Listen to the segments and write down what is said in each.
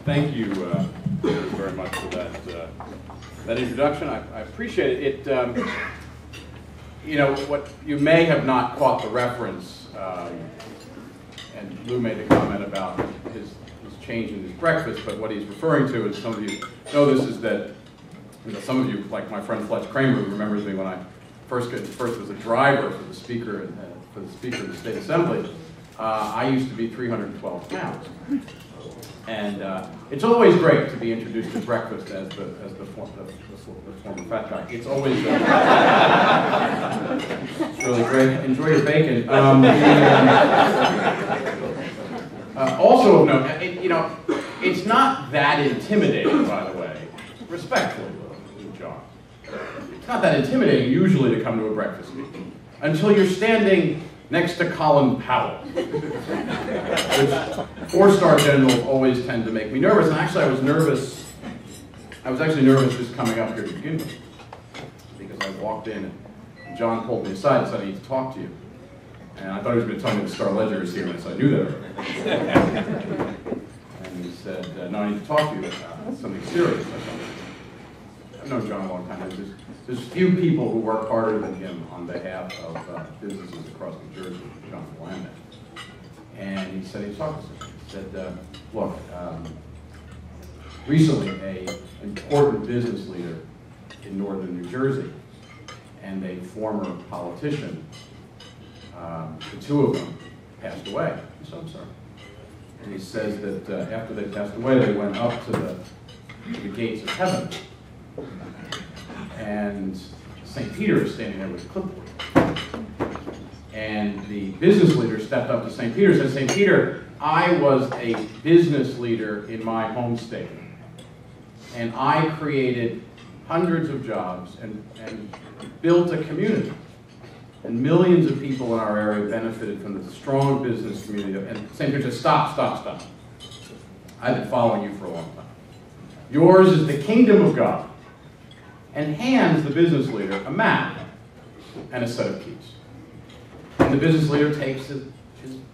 Thank you very much for that introduction. I appreciate it. You know, what you may have not caught the reference, and Lou made a comment about his change in his breakfast, but what he's referring to, as some of you know this, is that some of you, like my friend Fletch Kramer, who remembers me when I first was a driver for the Speaker of the State Assembly. I used to be 312 pounds. And it's always great to be introduced to breakfast as the former fat guy. It's always it's really great. Enjoy your bacon. Also of note, you know, it's not that intimidating, by the way, respectfully, John. It's not that intimidating usually to come to a breakfast meeting until you're standing next to Colin Powell, which four-star generals always tend to make me nervous. And actually, I was actually nervous just coming up here to begin with, because I walked in and John pulled me aside and said, "I need to talk to you." And I thought he was going to tell me the Star Ledger is here, and so I knew that already. And he said, "No, I need to talk to you about something serious." I've known John a long time. There's few people who work harder than him on behalf of businesses across New Jersey, John Philander. And he said he'd talk to me. He said, "Look, recently an important business leader in northern New Jersey and a former politician, the two of them passed away." So I'm sorry. And he says that after they passed away, they went up to the gates of heaven. And St. Peter is standing there with a clipboard. And the business leader stepped up to St. Peter and said, "St. Peter, I was a business leader in my home state. And I created hundreds of jobs and built a community. And millions of people in our area benefited from the strong business community." And St. Peter said, "Stop. I've been following you for a long time. Yours is the kingdom of God." And hands the business leader a map and a set of keys. And the business leader takes his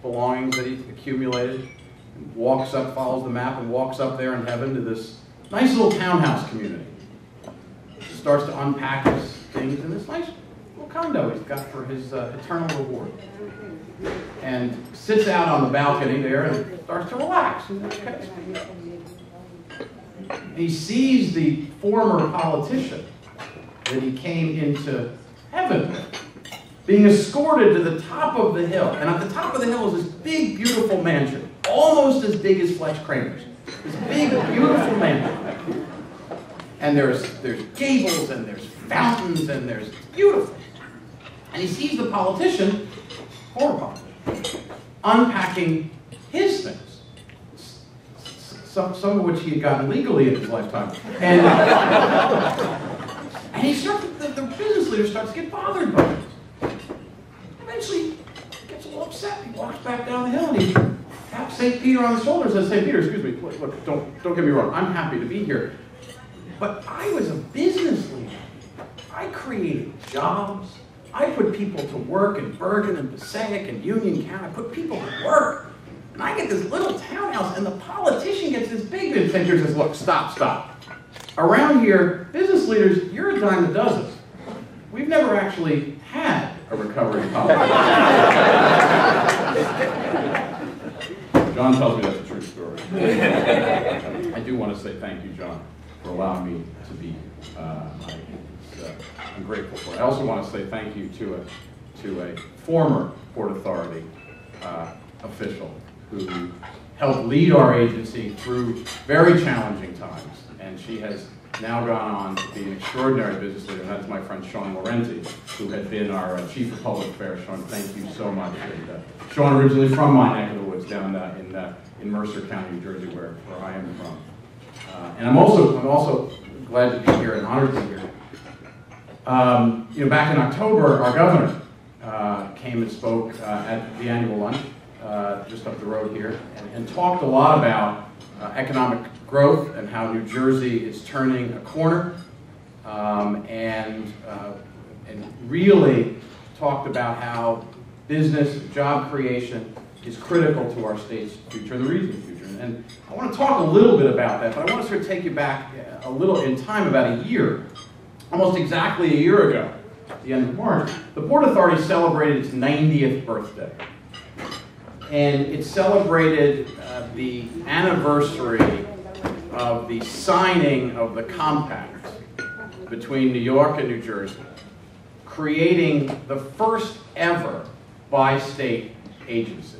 belongings that he's accumulated and walks up, follows the map, and walks up there in heaven to this nice little townhouse community. He starts to unpack his things in this nice little condo he's got for his eternal reward. And sits out on the balcony there and starts to relax. He sees the former politician that he came into heaven with being escorted to the top of the hill. And at the top of the hill is this big, beautiful mansion, almost as big as Fletch Kramer's. This big, beautiful mansion. And there's gables, and there's fountains, and there's beautiful. And he sees the politician, former politician, unpacking his things. Some of which he had gotten legally in his lifetime. And he the business leader starts to get bothered by it. Eventually, he gets a little upset. He walks back down the hill and he taps St. Peter on the shoulder and says, "St. Peter, excuse me, look, don't get me wrong. I'm happy to be here. But I was a business leader. I created jobs. I put people to work in Bergen and Passaic and Union County. I put people to work. And I get this little townhouse, and the politician gets this big." And St. Peter says, "Look, stop. Around here, business leaders, you're a dime a dozen. We've never actually had a recovering politician." John tells me that's a true story. I do want to say thank you, John, for allowing me to be here. I'm grateful for it. I also want to say thank you to a former Port Authority official who helped lead our agency through very challenging times. And she has now gone on to be an extraordinary business leader, and that's my friend Sean Laurenti, who had been our Chief of Public Affairs. Sean, thank you so much. And, Sean, originally from my neck of the woods down in Mercer County, New Jersey, where I am from. And I'm also glad to be here and honored to be here. You know, back in October, our governor came and spoke at the annual lunch just up the road here, and talked a lot about economic growth and how New Jersey is turning a corner, and really talked about how business, job creation, is critical to our state's future and the region's future. And I want to talk a little bit about that, but I want to sort of take you back a little in time, about a year, almost exactly a year ago, at the end of March. The Port Authority celebrated its 90th birthday. And it celebrated the anniversary of the signing of the compact between New York and New Jersey, creating the first ever bi-state agency.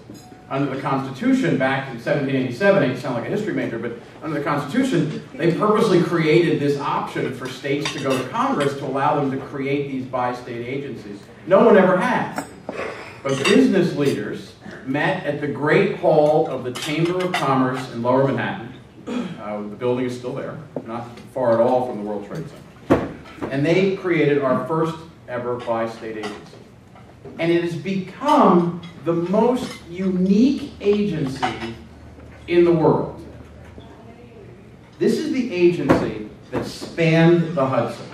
Under the Constitution, back in 1787, I hate to sound like a history major, but under the Constitution, they purposely created this option for states to go to Congress to allow them to create these bi-state agencies. No one ever had. But business leaders met at the Great Hall of the Chamber of Commerce in Lower Manhattan. The building is still there, not far at all from the World Trade Center. And they created our first ever bi-state agency. And it has become the most unique agency in the world. This is the agency that spanned the Hudson.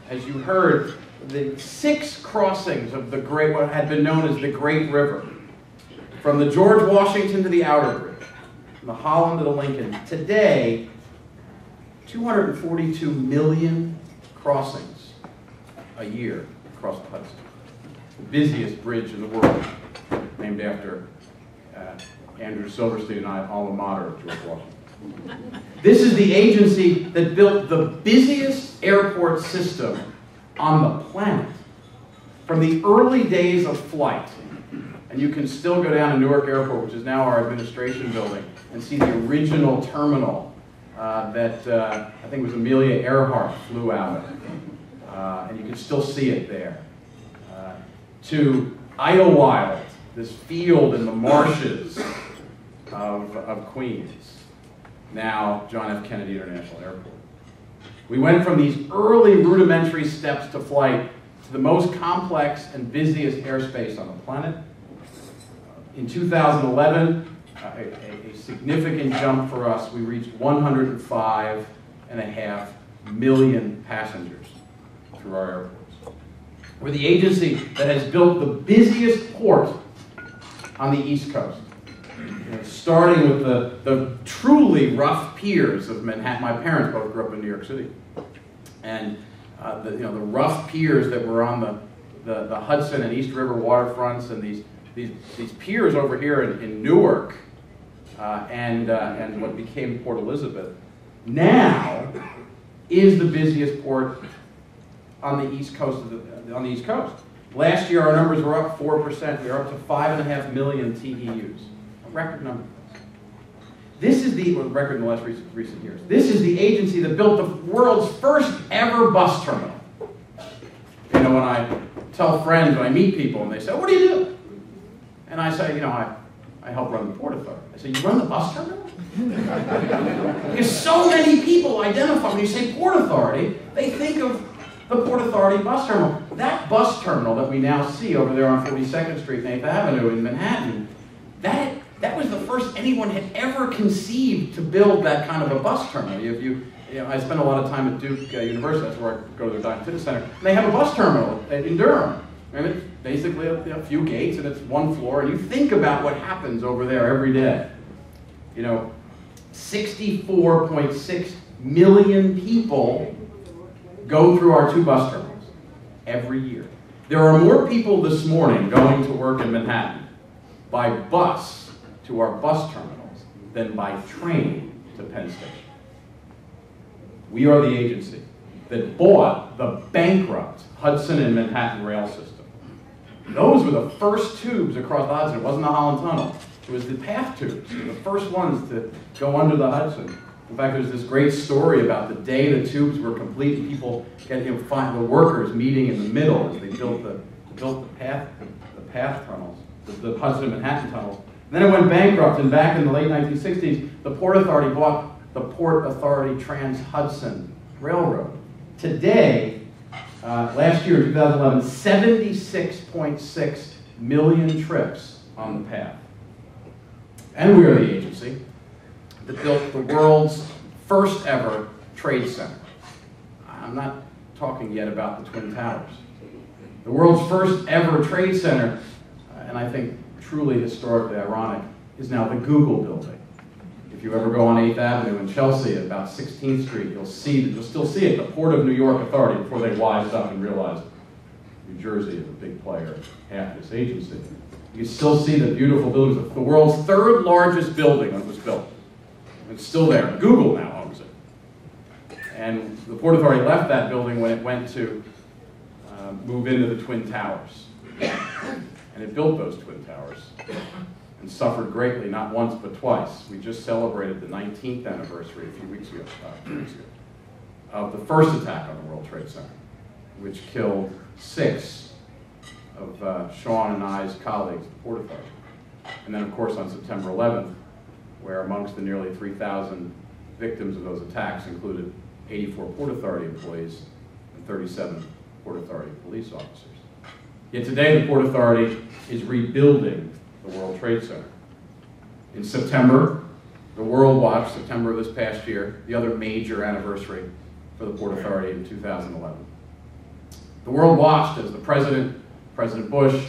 As you heard, the 6 crossings of the great, what had been known as the Great River, from the George Washington to the Outer Bridge, from the Holland to the Lincoln. Today, 242 million crossings a year across the Hudson. The busiest bridge in the world, named after Andrew Silverstein and I, alma mater of George Washington. This is the agency that built the busiest airport system on the planet. From the early days of flight, and you can still go down to Newark Airport, which is now our administration building, and see the original terminal that I think was Amelia Earhart flew out of. And you can still see it there. To Idlewild, this field in the marshes of Queens, now John F. Kennedy International Airport. We went from these early rudimentary steps to flight to the most complex and busiest airspace on the planet. In 2011, a significant jump for us, we reached 105.5 million passengers through our airports. We're the agency that has built the busiest port on the East Coast. Starting with the truly rough piers of Manhattan. My parents both grew up in New York City. And the rough piers that were on the Hudson and East River waterfronts, and these piers over here in Newark and what became Port Elizabeth, now is the busiest port on the East Coast. Last year, our numbers were up 4%. We are up to 5.5 million TEUs. A record number. This is the record in the last recent years. This is the agency that built the world's first ever bus terminal. You know, when I tell friends, when I meet people, and they say, "What do you do?" And I say, I help run the Port Authority. I say, "You run the bus terminal?" Because so many people identify, when you say Port Authority, they think of the Port Authority bus terminal. That bus terminal that we now see over there on 42nd Street and 8th Avenue in Manhattan, that was the first anyone had ever conceived to build that kind of a bus terminal. I spend a lot of time at Duke University, that's where I go to their Diamond Fitness Center, and they have a bus terminal in Durham. And it's basically a few gates, and it's one floor, and you think about what happens over there every day. 64.6 million people go through our 2 bus terminals every year. There are more people this morning going to work in Manhattan by bus to our bus terminals than by train to Penn Station. We are the agency that bought the bankrupt Hudson and Manhattan rail system. Those were the first tubes across the Hudson. It wasn't the Holland Tunnel. It was the path tubes, the first ones to go under the Hudson. In fact, there's this great story about the day the tubes were complete, and people find the workers meeting in the middle as they built the path tunnels, the Hudson and Manhattan tunnels. And then it went bankrupt, and back in the late 1960s, the Port Authority bought the Port Authority Trans-Hudson Railroad. Today, last year, 2011, 76.6 million trips on the path. And we are the agency that built the world's first ever trade center. I'm not talking yet about the Twin Towers. The world's first ever trade center, and I think truly historically ironic, is now the Google building. If you ever go on 8th Avenue in Chelsea at about 16th Street, you'll still see it, the Port of New York Authority, before they wised up and realized New Jersey is a big player, half this agency. You still see the beautiful buildings. The world's third largest building when it was built. It's still there. Google now owns it. And the Port Authority left that building when it went to move into the Twin Towers. And it built those Twin Towers and suffered greatly, not once but twice. We just celebrated the 19th anniversary a few weeks ago, of the first attack on the World Trade Center, which killed 6 of Sean and I's colleagues at the Port Authority. And then, of course, on September 11th, where amongst the nearly 3,000 victims of those attacks included 84 Port Authority employees and 37 Port Authority police officers. Yet today, the Port Authority is rebuilding the World Trade Center. In September, the World watched, September of this past year, the other major anniversary for the Port Authority in 2011. The world watched as the President Bush,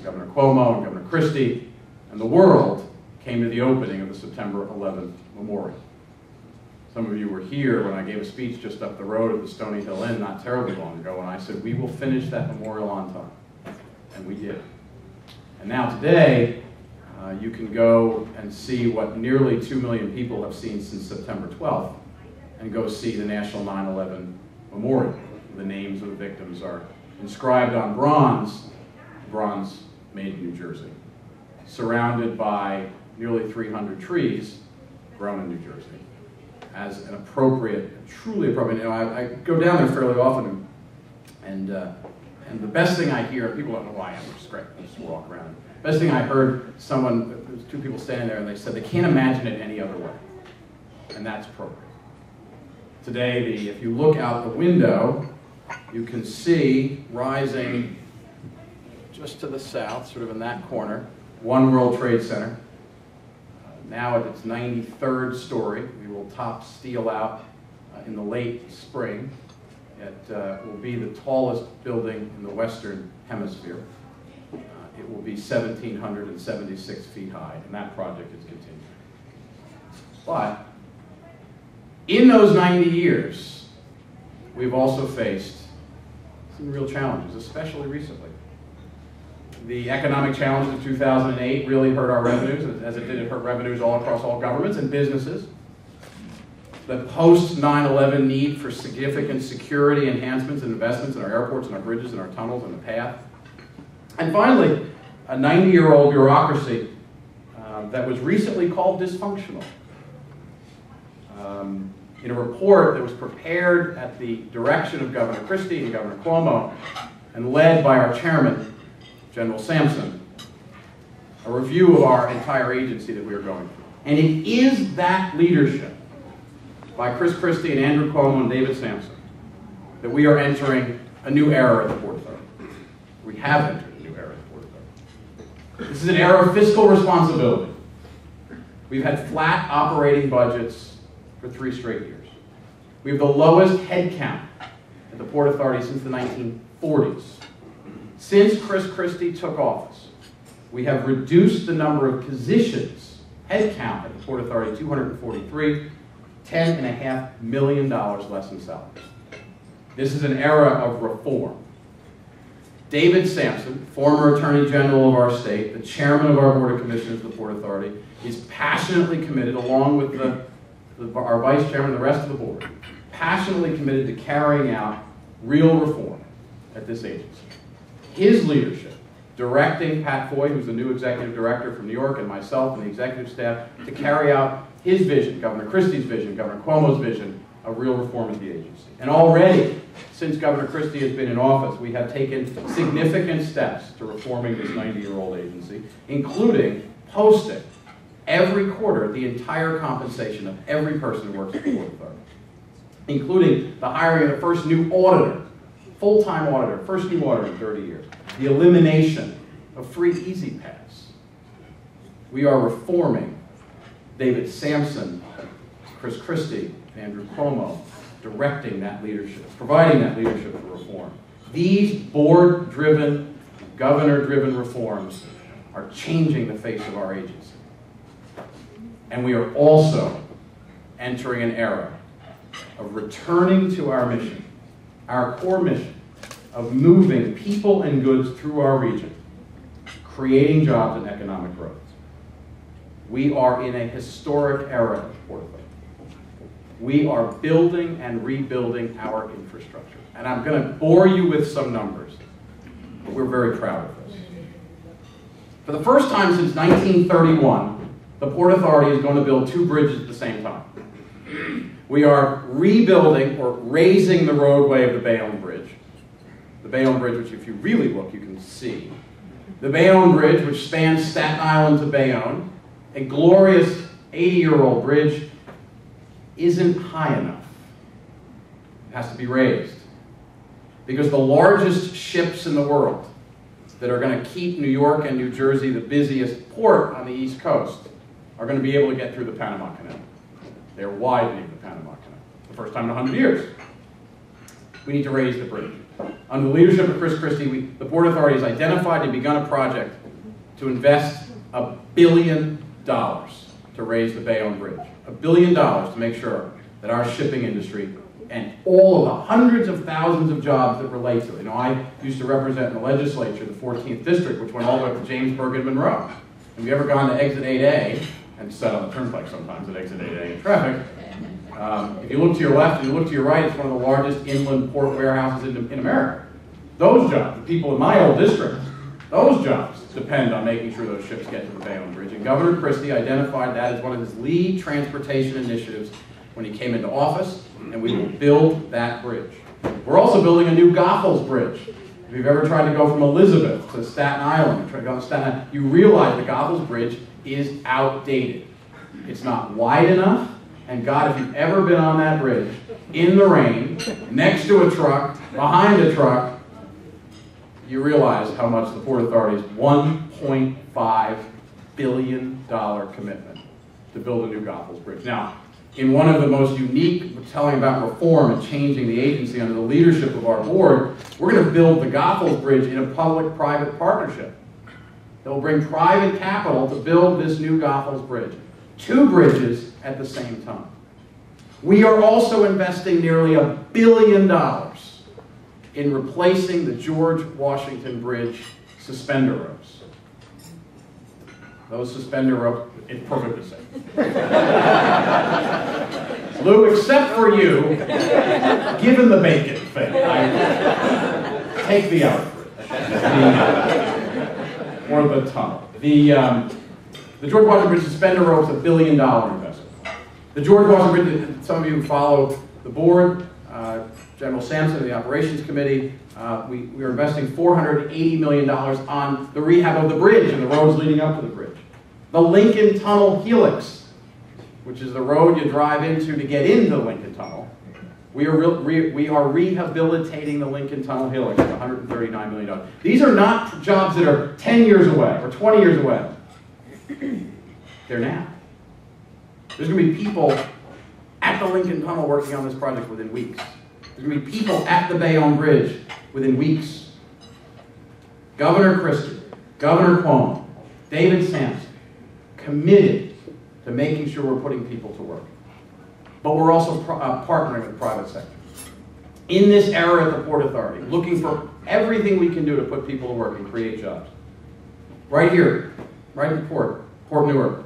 Governor Cuomo, and Governor Christie, and the world came to the opening of the September 11th Memorial. Some of you were here when I gave a speech just up the road at the Stony Hill Inn not terribly long ago, and I said, we will finish that memorial on time. And we did. And now today, you can go and see what nearly 2 million people have seen since September 12th, and go see the National 9/11 Memorial. The names of the victims are inscribed on bronze made in New Jersey, surrounded by nearly 300 trees grown in New Jersey, as an appropriate, truly appropriate. You know, I go down there fairly often, and the best thing I hear, people don't know who I am, which is great, I just walk around. The best thing I heard, there was 2 people standing there, and they said they can't imagine it any other way, and that's appropriate. Today, if you look out the window, you can see rising just to the south, sort of in that corner, One World Trade Center. Now at its 93rd story. We will top steel out in the late spring. It will be the tallest building in the Western Hemisphere. It will be 1,776 feet high, and that project is continuing. But in those 90 years, we've also faced some real challenges, especially recently. The economic challenges of 2008 really hurt our revenues, as it did. It hurt revenues all across all governments and businesses. The post-9/11 need for significant security enhancements and investments in our airports and our bridges and our tunnels and the path. And finally, a 90-year-old bureaucracy that was recently called dysfunctional. In a report that was prepared at the direction of Governor Christie and Governor Cuomo and led by our chairman, General Sampson, a review of our entire agency that we are going through. And it is that leadership by Chris Christie and Andrew Cuomo and David Sampson that we are entering a new era at the Port Authority. We have entered a new era at the Port Authority. This is an era of fiscal responsibility. We've had flat operating budgets for 3 straight years. We have the lowest headcount at the Port Authority since the 1940s. Since Chris Christie took office, we have reduced the number of positions, headcount at the Port Authority, 243, $10.5 million less in salaries. This is an era of reform. David Sampson, former Attorney General of our state, the chairman of our Board of Commissioners of the Port Authority, is passionately committed, along with our vice chairman and the rest of the board, passionately committed to carrying out real reform at this agency. His leadership, directing Pat Foy, who's the new executive director from New York, and myself and the executive staff, to carry out his vision, Governor Christie's vision, Governor Cuomo's vision of real reform at the agency. And already, since Governor Christie has been in office, we have taken significant steps to reforming this 90-year-old agency, including posting every quarter the entire compensation of every person who works at the Port Authority, including the hiring of the first new auditor, full-time auditor, first new auditor in 30 years, the elimination of free easy pass. We are reforming. David Sampson, Chris Christie, Andrew Cuomo, directing that leadership, providing that leadership for reform. These board-driven, governor-driven reforms are changing the face of our agency. And we are also entering an era of returning to our mission, our core mission of moving people and goods through our region, creating jobs and economic growth. We are in a historic era of Port Authority. We are building and rebuilding our infrastructure. And I'm going to bore you with some numbers, but we're very proud of this. For the first time since 1931, the Port Authority is going to build 2 bridges at the same time. We are rebuilding or raising the roadway of the Bayonne Bridge. The Bayonne Bridge, which if you really look, you can see. The Bayonne Bridge, which spans Staten Island to Bayonne, a glorious 80-year-old bridge, isn't high enough. It has to be raised. Because the largest ships in the world that are going to keep New York and New Jersey the busiest port on the East Coast are going to be able to get through the Panama Canal. They're widening the Panama Canal. The first time in 100 years. We need to raise the bridge. Under the leadership of Chris Christie, the Port Authority has identified and begun a project to invest $1 billion to raise the Bayonne Bridge. $1 billion to make sure that our shipping industry and all of the hundreds of thousands of jobs that relate to it. You know, I used to represent in the legislature the 14th District, which went all the way up to Jamesburg and Monroe. Have you ever gone to Exit 8A, and sat on the turnpike sometimes at Exit 8A in traffic? If you look to your left and you look to your right, it's one of the largest inland port warehouses in America. Those jobs, the people in my old district, those jobs depend on making sure those ships get to the Bayonne Bridge. And Governor Christie identified that as one of his lead transportation initiatives when he came into office, and we will build that bridge. We're also building a new Goethals Bridge. If you've ever tried to go from Elizabeth to Staten Island, you realize the Goethals Bridge is outdated. It's not wide enough, and God, if you've ever been on that bridge, in the rain, next to a truck, behind a truck, you realize how much the Port Authority's $1.5 billion commitment to build a new Goethals Bridge. Now, in one of the most unique, telling about reform and changing the agency under the leadership of our board, we're going to build the Goethals Bridge in a public-private partnership. They'll bring private capital to build this new Goethals Bridge. 2 bridges at the same time. We are also investing nearly $1 billion in replacing the George Washington Bridge suspender ropes. Those suspender ropes, it's perfect to say. Lou, except for you, given the bacon thing, I take the out or the tunnel. The George Washington Bridge suspender rope is $1 billion investment. The George Washington Bridge, some of you who follow the board, General Sampson, the Operations Committee, we are investing $480 million on the rehab of the bridge and the roads leading up to the bridge. The Lincoln Tunnel Helix, which is the road you drive into to get into the Lincoln Tunnel. We are rehabilitating the Lincoln Tunnel Helix at $139 million. These are not jobs that are 10 years away or 20 years away. They're now. There's going to be people at the Lincoln Tunnel working on this project within weeks. There's going to be people at the Bayonne Bridge within weeks. Governor Christie, Governor Cuomo, David Sampson, committed to making sure we're putting people to work. But we're also partnering with the private sector. In this era at the Port Authority, looking for everything we can do to put people to work and create jobs. Right here, right in Port Newark.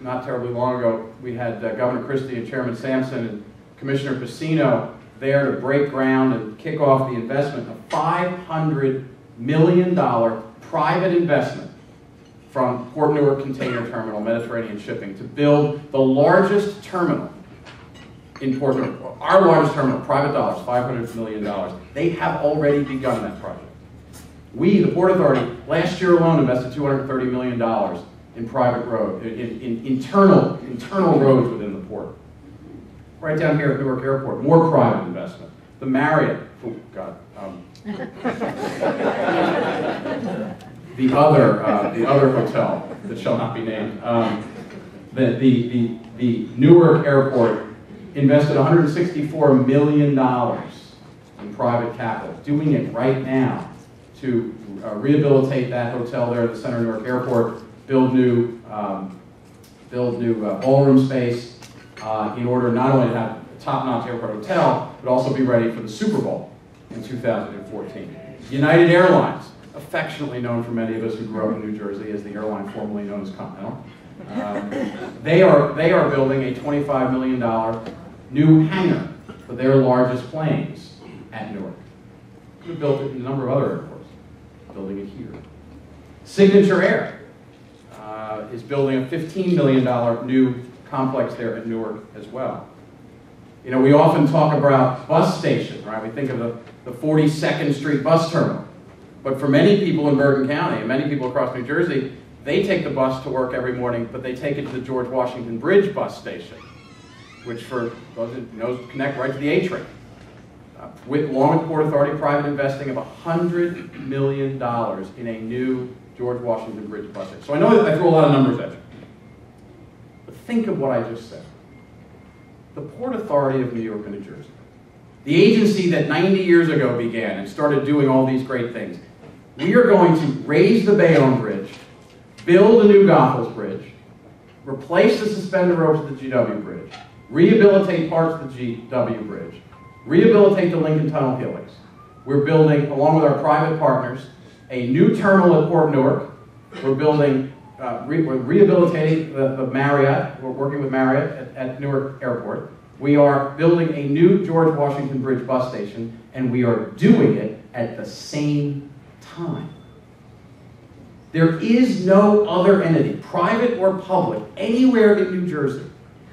Not terribly long ago, we had Governor Christie and Chairman Sampson and Commissioner Pacino there to break ground and kick off the investment of $500 million private investment from Port Newark Container Terminal, Mediterranean Shipping, to build the largest terminal in Port Newark. Our largest terminal, private dollars, $500 million. They have already begun that project. We, the Port Authority, last year alone invested $230 million in private road, in internal roads within the port. Right down here at Newark Airport, more private investment. The Marriott, oh God, the other hotel that shall not be named, the Newark Airport invested $164 million in private capital, doing it right now to rehabilitate that hotel there at the center of Newark Airport, build new ballroom space in order not only to have a top-notch airport hotel, but also be ready for the Super Bowl in 2014. United Airlines, affectionately known for many of us who grew up in New Jersey as the airline formerly known as Continental. They are building a $25 million new hangar for their largest planes at Newark. We built it in a number of other airports, building it here. Signature Air is building a $15 million new complex there at Newark as well. You know, we often talk about bus stations, right? We think of the 42nd Street bus terminal. But for many people in Bergen County, and many people across New Jersey, they take the bus to work every morning, but they take it to the George Washington Bridge bus station, which for those who know, connect right to the A train. Along with Port Authority, private investing of $100 million in a new George Washington Bridge bus station. So I know that I threw a lot of numbers at you. But think of what I just said. The Port Authority of New York and New Jersey, the agency that 90 years ago began and started doing all these great things, we are going to raise the Bayonne Bridge, build a new Goethals Bridge, replace the suspended ropes at the GW Bridge, rehabilitate parts of the GW Bridge, rehabilitate the Lincoln Tunnel Helix. We're building, along with our private partners, a new terminal at Port Newark. We're building, we're rehabilitating the Marriott. We're working with Marriott at Newark Airport. We are building a new George Washington Bridge bus station, and we are doing it at the same time. There is no other entity, private or public, anywhere in New Jersey,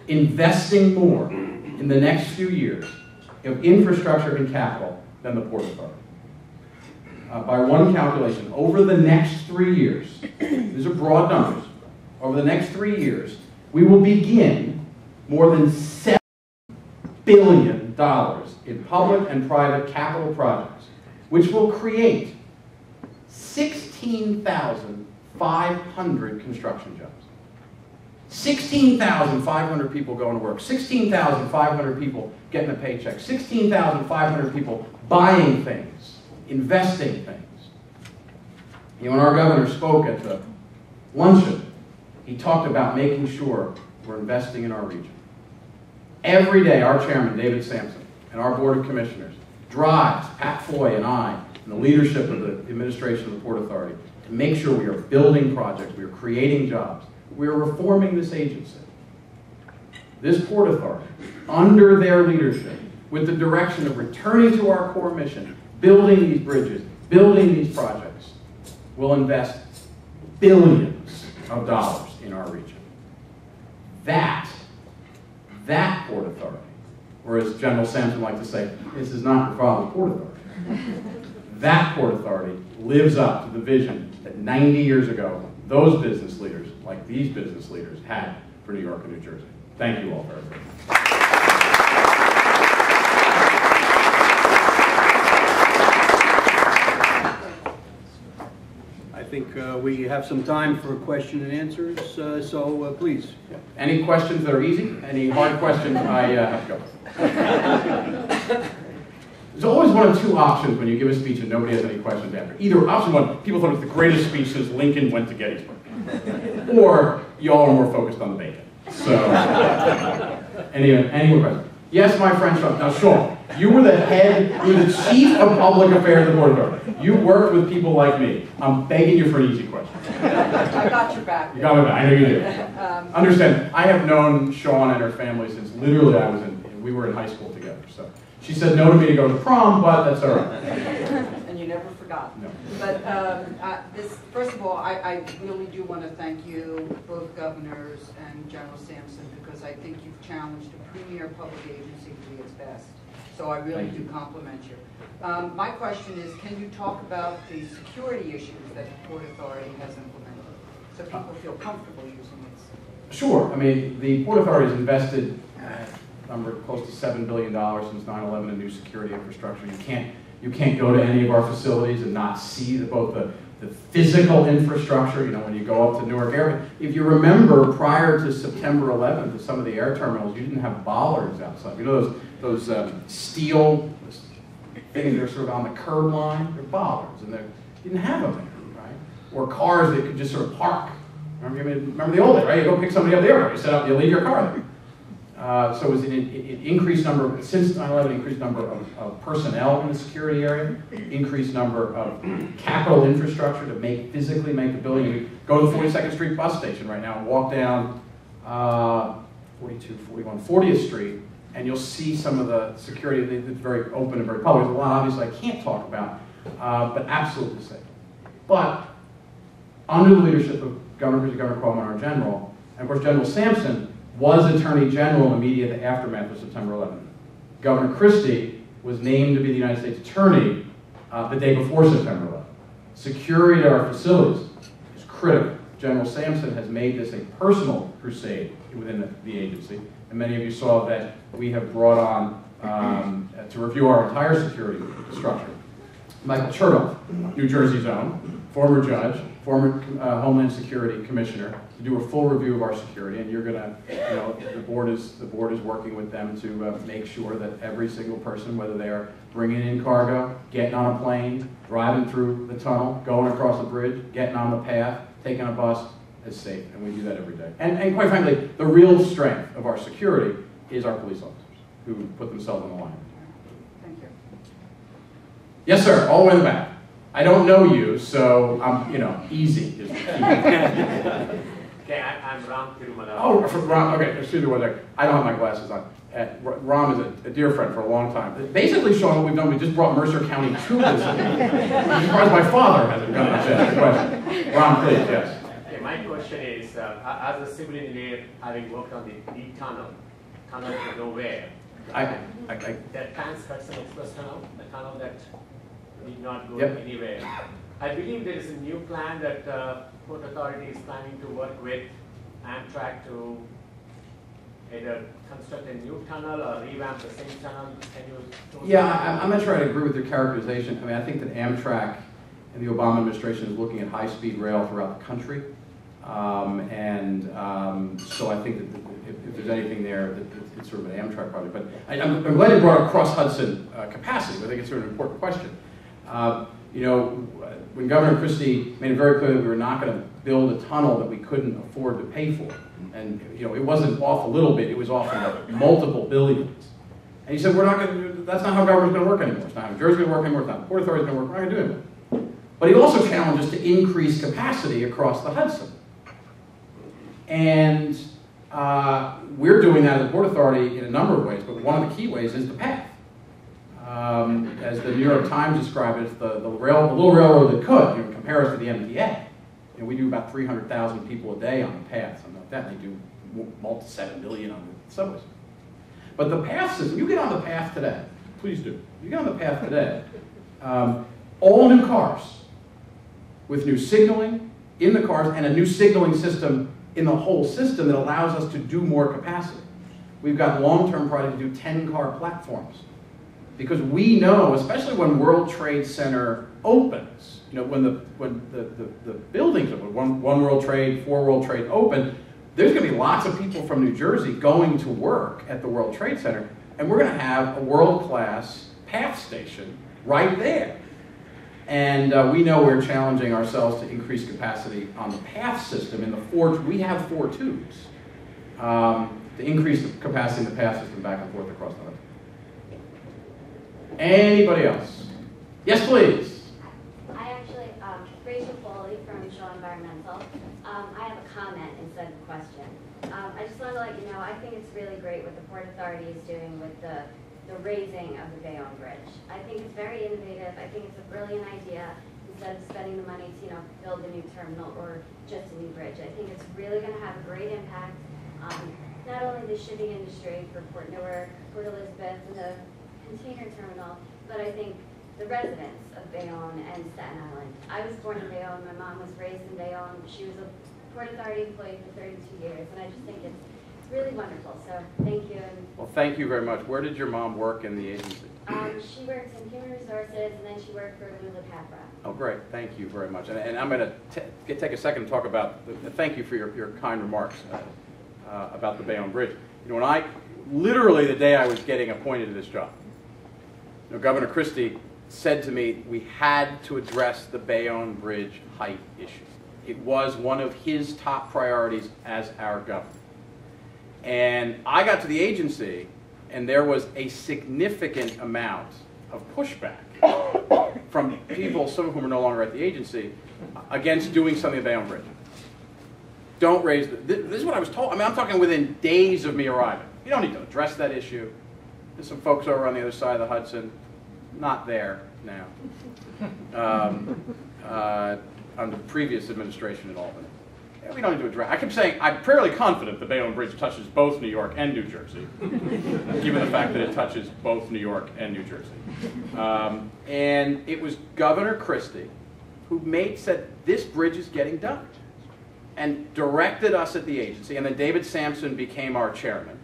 investing more in the next few years of infrastructure and capital than the Port Authority. By one calculation, over the next 3 years, these are broad numbers, over the next 3 years, we will begin more than $7 billion in public and private capital projects, which will create 16,500 construction jobs. 16,500 people going to work, 16,500 people getting a paycheck, 16,500 people buying things, investing things. You know, when our governor spoke at the luncheon, he talked about making sure we're investing in our region. Every day, our chairman, David Sampson, and our board of commissioners drives Pat Foy and I, and the leadership of the administration of the Port Authority, to make sure we are building projects, we are creating jobs, we are reforming this agency. This Port Authority, under their leadership, with the direction of returning to our core mission, building these bridges, building these projects, will invest billions of dollars in our region. That Port Authority, or as General Sampson liked to say, this is not your father's Port Authority. That Port Authority lives up to the vision that 90 years ago, those business leaders, like these business leaders, had for New York and New Jersey. Thank you all very much. I think we have some time for question and answers, so please. Yeah. Any questions that are easy? Any hard questions? I have to go. There's always one of two options when you give a speech and nobody has any questions after. Either option one, people thought it was the greatest speech since Lincoln went to Gettysburg. Or y'all are more focused on the bacon. So, any more questions? Yes, my friend Sean. Now, Sean, you were the chief of public affairs at the Port Authority. You worked with people like me. I'm begging you for an easy question. I got your back. You got my back. I know you do. Understand, I have known Sean and her family since literally we were in high school together. So she said no to me to go to prom, but that's all right. And you never forgot. No. But first of all, I really do want to thank you, both governors and General Sampson, because I think you've challenged a premier public agency to be its best. So I really do compliment you. My question is, can you talk about the security issues that the Port Authority has implemented so people feel comfortable using it? Sure. I mean, the Port Authority has invested close to $7 billion since 9/11 in new security infrastructure. You can't go to any of our facilities and not see both the physical infrastructure. You know, when you go up to Newark Airport, if you remember, prior to September 11th, at some of the air terminals, you didn't have bollards outside. You know those steel things that are sort of on the curb line? They're bollards, and Didn't have them there, right? Or cars that could just sort of park. Remember the old days, right? You go pick somebody up there, you set up, you leave your car there. So it was an increased number, since 9/11, increased number of personnel in the security area, increased number of capital infrastructure to physically make the building. You go to the 42nd Street bus station right now and walk down 42, 41, 40th Street, and you'll see some of the security that's very open and very public. There's a lot, obviously, I can't talk about, but absolutely safe. But under the leadership of Governor Christie, Governor Cuomo, our general, and of course General Sampson was Attorney General in the immediate aftermath of September 11th. Governor Christie was named to be the United States Attorney the day before September 11th. Security at our facilities is critical. General Sampson has made this a personal crusade within the agency, and many of you saw that we have brought on to review our entire security structure. Michael Chertoff, New Jersey's own, former judge, former Homeland Security Commissioner, to do a full review of our security, and you're gonna, the board is working with them to make sure that every single person, whether they are bringing in cargo, getting on a plane, driving through the tunnel, going across a bridge, getting on the path, taking a bus, is safe, and we do that every day. And quite frankly, the real strength of our security is our police officers, who put themselves on the line. Thank you. Yes, sir, all the way in the back. I don't know you, so I'm, easy is the key. Okay, I'm Ram Tirumala. Oh, Ram, okay, excuse me one second. I don't have my glasses on. Ram is a dear friend for a long time. Basically, Sean, what we've done, we just brought Mercer County to this. I'm surprised my father hasn't come to ask the question. Ram, please, yes. Okay, my question is, as a civil engineer, having worked on the tunnel to nowhere, that Trans-Hudson Express tunnel, the tunnel that did not go anywhere. I believe there is a new plan that Port Authority is planning to work with Amtrak to either construct a new tunnel or revamp the same tunnel. Can you? Yeah, I'm not sure I'd agree with your characterization. I mean, I think that Amtrak and the Obama administration is looking at high-speed rail throughout the country. So I think that if there's anything there, that it's sort of an Amtrak project. But I'm glad you brought up cross-Hudson capacity. I think it's sort of an important question. When Governor Christie made it very clear that we were not going to build a tunnel that we couldn't afford to pay for, and it wasn't off a little bit; it was off multiple billions. And he said, "We're not going to. That's not how government's going to work anymore. It's not how New Jersey's going to work anymore. It's not how the Port Authority's going to work. We're not going to do it anymore." But he also challenged us to increase capacity across the Hudson, and we're doing that at the Port Authority in a number of ways. But one of the key ways is the path. As the New York Times described it, it's the little railroad that could, compare us to the MTA. We do about 300,000 people a day on the path, something like that, and they do multi-7 million on the subways. But the path system, you get on the path today, please do. You get on the path today, all new cars with new signaling in the cars and a new signaling system in the whole system that allows us to do more capacity. We've got long-term projects to do 10-car platforms. Because we know, especially when World Trade Center opens, when the buildings open, one World Trade, 4 World Trade open, there's going to be lots of people from New Jersey going to work at the World Trade Center, and we're going to have a world-class path station right there. And we know we're challenging ourselves to increase capacity on the path system in we have 4 tubes to increase the capacity in the path system back and forth across the Hudson. Anybody else? Yes, please. I actually, Rachel Foley from Shaw Environmental. I have a comment instead of a question. I just want to let you know, I think it's really great what the Port Authority is doing with the raising of the Bayonne Bridge. I think it's very innovative. I think it's a brilliant idea instead of spending the money to, build a new terminal or just a new bridge. I think it's really going to have a great impact on not only the shipping industry for Port Newark, Port Elizabeth, and the container terminal, but I think the residents of Bayonne and Staten Island. I was born in Bayonne, my mom was raised in Bayonne. She was a Port Authority employee for 32 years, and I just think it's really wonderful, so thank you. Well, thank you very much. Where did your mom work in the agency? She worked in human resources, and then she worked for Lula Capra. Oh, great. Thank you very much. And I'm going to take a second to talk about, thank you for your kind remarks about the Bayonne Bridge. When literally the day I was getting appointed to this job, Governor Christie said to me we had to address the Bayonne Bridge height issue. It was one of his top priorities as our governor. And I got to the agency, and there was a significant amount of pushback from people, some of whom are no longer at the agency, against doing something at Bayonne Bridge. Don't raise this is what I was told. I mean, I'm talking within days of me arriving. You don't need to address that issue. There's some folks over on the other side of the Hudson, not there now, under the previous administration in Albany. Yeah, we don't need to address. I kept saying I'm fairly confident the Bayonne Bridge touches both New York and New Jersey, given the fact that it touches both New York and New Jersey. And it was Governor Christie who said this bridge is getting done, and directed us at the agency. And then David Sampson became our chairman,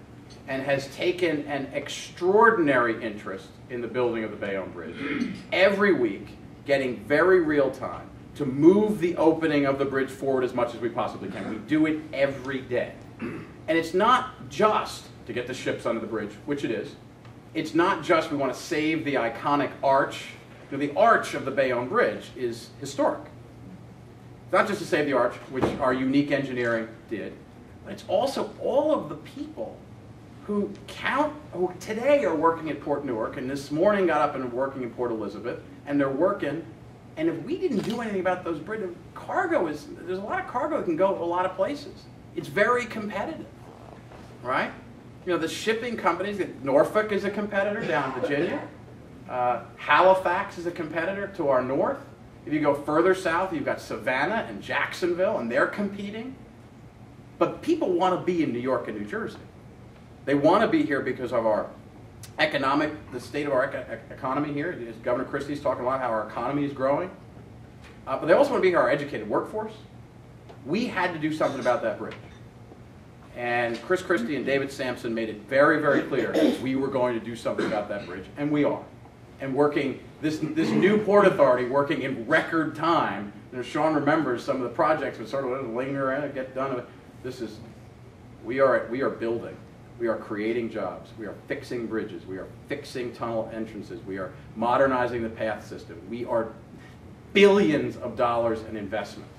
and has taken an extraordinary interest in the building of the Bayonne Bridge. Every week, getting very real time to move the opening of the bridge forward as much as we possibly can. We do it every day. And it's not just to get the ships under the bridge, which it is. It's not just we want to save the iconic arch. You know, the arch of the Bayonne Bridge is historic. It's not just to save the arch, which our unique engineering did, but it's also all of the people who today are working at Port Newark, and this morning got up and are working in Port Elizabeth, and they're working. And if we didn't do anything about those bridges, there's a lot of cargo that can go a lot of places. It's very competitive, right? You know, the shipping companies, Norfolk is a competitor down in Virginia. Halifax is a competitor to our north. If you go further south, you've got Savannah and Jacksonville, and they're competing. But people want to be in New York and New Jersey. They want to be here because of our the state of our economy here. As Governor Christie's talking a lot how our economy is growing. But they also want to be here, our educated workforce. We had to do something about that bridge. And Chris Christie and David Sampson made it very, very clear we were going to do something about that bridge, and we are. And working, this new Port Authority working in record time. You know, Sean remembers some of the projects that sort of linger and get done. We are building. We are creating jobs. We are fixing bridges. We are fixing tunnel entrances. We are modernizing the path system. We are billions of dollars in investment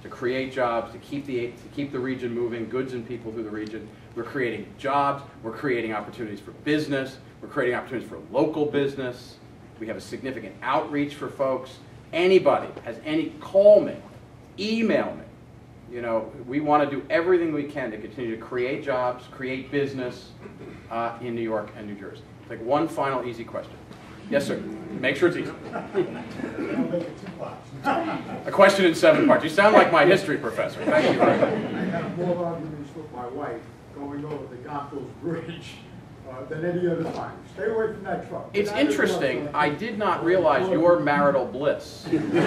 to create jobs, to keep the region moving, goods and people through the region. We're creating jobs. We're creating opportunities for business. We're creating opportunities for local business. We have a significant outreach for folks. Anybody has call me, email me. You know, we want to do everything we can to continue to create jobs, create business in New York and New Jersey. Like one final easy question. Yes, sir. Make sure it's easy. A question in 7 parts. You sound like my history professor. Thank you very much. I have more arguments with my wife going over the Goethals Bridge than any other time. Stay away from that truck. It's interesting. I did not realize your marital bliss. But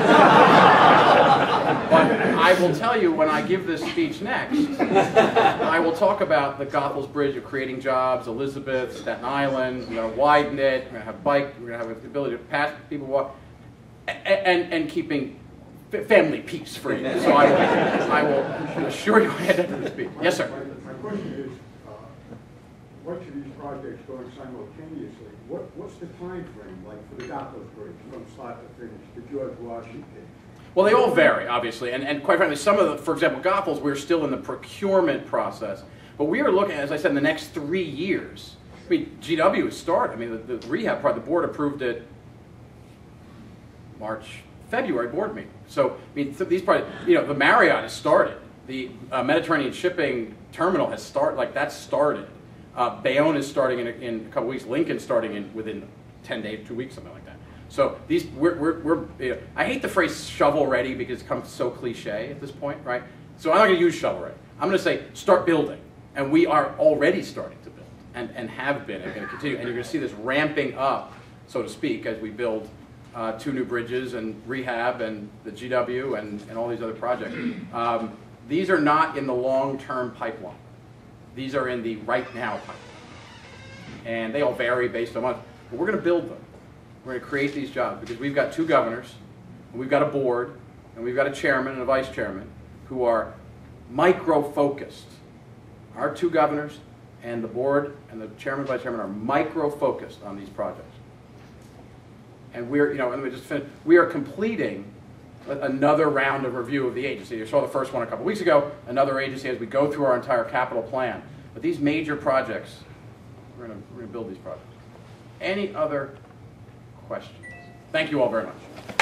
I will tell you, when I give this speech next, I will talk about the Goethals Bridge of creating jobs, Elizabeth, Staten Island. We're going to widen it. We're going to have bike. We're going to have the ability to pass people walk, and keeping family peace for you. So I will assure you I had that in the speech. Yes, sir. My question is, much of these projects going simultaneously, what's the time frame like for the Goethals Bridge from start to finish, the George Washington? Well, they all vary, obviously, and quite frankly, some of the, for example, Goethals, we're still in the procurement process, but we are looking, as I said, in the next 3 years. I mean, GW has started. I mean, the rehab part, the board approved it February board meeting. So, I mean, these projects, you know, the Marriott has started. The Mediterranean shipping terminal has that's started. Bayonne is starting in a couple weeks. Lincoln's starting within 10 days, 2 weeks, something like that. So these, I hate the phrase shovel ready because it comes so cliche at this point, right? So I'm not going to use shovel ready. I'm going to say start building. And we are already starting to build and have been and going to continue. And you're going to see this ramping up, so to speak, as we build 2 new bridges and rehab and the GW and all these other projects. These are not in the long-term pipeline. These are in the right now pipeline. And they all vary based on what, but we're going to build them. We're going to create these jobs because we've got 2 governors, and we've got a board, and we've got a chairman and a vice chairman who are micro-focused. Our 2 governors and the board and the chairman and vice chairman are micro-focused on these projects. And we're, you know, and we are completing another round of review of the agency. You saw the first one a couple weeks ago, another agency as we go through our entire capital plan. But these major projects, we're going to build these projects. Any other questions? Thank you all very much.